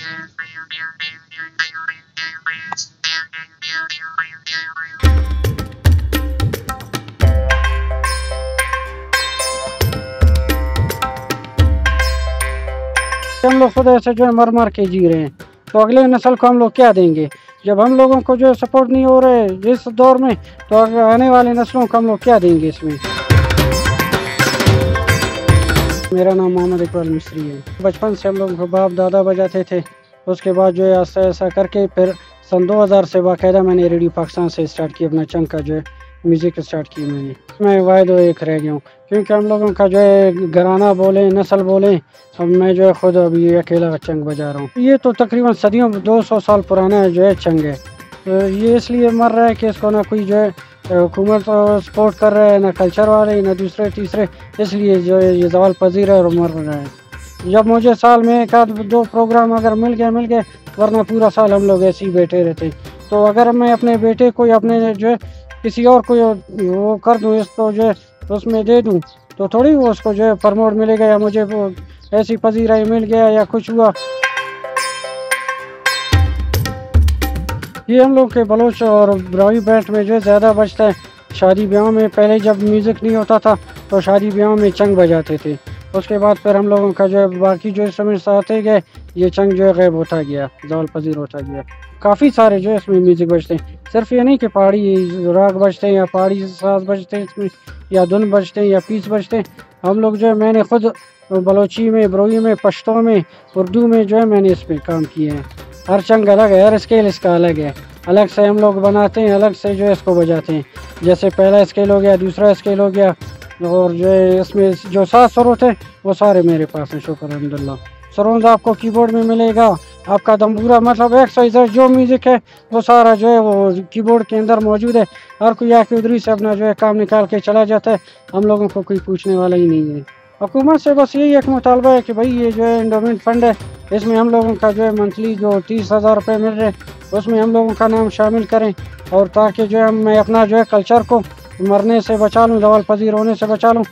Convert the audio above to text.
हम लोग खुद ऐसे जो है मर मर के जी रहे हैं, तो अगले नस्ल को हम लोग क्या देंगे? जब हम लोगों को जो सपोर्ट नहीं हो रहे इस दौर में, तो आने वाले नस्लों को हम लोग क्या देंगे इसमें? मेरा नाम मोहम्मद इकबाल मिस्री है। बचपन से हम लोग को बाप दादा बजाते थे, उसके बाद जो है ऐसा ऐसा करके फिर सन 2000 से बाकायदा मैंने रेडियो पाकिस्तान से स्टार्ट किया अपना चंग का जो है म्यूज़िक स्टार्ट की मैं वाहिद एक रह गया हूँ, क्योंकि हम लोगों का जो है घराना बोले नस्ल बोले, अब मैं जो है खुद अभी अकेला चंग बजा रहा हूँ। ये तो तकरीबन सदियों 200 साल पुराना जो है चंग है, तो ये इसलिए मर रहा है कि इसको ना कोई जो है हुकूमत सपोर्ट कर रहा है, ना कल्चर वाले ना दूसरे तीसरे, इसलिए जो है ये ज़वाल पजीर है और मर रहा है। जब मुझे साल में एक आध 2 प्रोग्राम अगर मिल गए, वरना पूरा साल हम लोग ऐसे ही बैठे रहते। तो अगर मैं अपने बेटे को या अपने जो है किसी और को वो कर दूँ, इसको जो है उसमें दे दूँ, तो थोड़ी वो उसको जो है प्रमोट मिलेगा या मुझे वो ऐसी पजीराई मिल गया या कुछ हुआ। ये हम लोग के बलोच और ब्रावी बेल्ट में जो है ज़्यादा बजता है। शादी ब्याहों में पहले जब म्यूज़िक नहीं होता था तो शादी ब्याहों में चंग बजाते थे, उसके बाद फिर हम लोगों का जो है बाकी जो इंस्ट्रूमेंट्स आते गए, ये चंग जो है गायब होता गया, ज़वाल पजीर होता गया। काफ़ी सारे जो है इसमें म्यूज़िक बजते हैं, सिर्फ ये नहीं कि पहाड़ी राग बजते हैं या पहाड़ी साज बजते हैं इसमें, या धुन बजते हैं या पीस बजते हैं। हम लोग जो है मैंने खुद बलोची में, ब्रोई में, पश्तो में, उर्दू में जो है मैंने इस पर काम किए हैं। हर चंग अलग है, हर स्केल इसका अलग है, अलग से हम लोग बनाते हैं, अलग से जो है इसको बजाते हैं। जैसे पहला स्केल हो गया, दूसरा स्केल हो गया, और जो है इसमें जो 7 सुर होते हैं वो सारे मेरे पास हैं, शुक्र अल्हम्दुलिल्लाह। सरोंज आपको कीबोर्ड में मिलेगा, आपका दम्बूरा मतलब एक्सरसाइज जो म्यूज़िक है वो सारा जो है वो कीबोर्ड के अंदर मौजूद है। हर कोई आके उधरी से अपना जो है काम निकाल के चला जाता है, हम लोगों को कोई पूछने वाला ही नहीं है। हुकूमत से बस यही एक मुतालबा है कि भाई ये जो है एंडोमेंट फंड है, इसमें हम लोगों का जो है मंथली जो 30,000 रुपये मिल रहे हैं उसमें हम लोगों का नाम शामिल करें, और ताकि जो है मैं अपना जो है कल्चर को मरने से बचा लूँ, ज़वाल पजीर होने से बचा लूँ,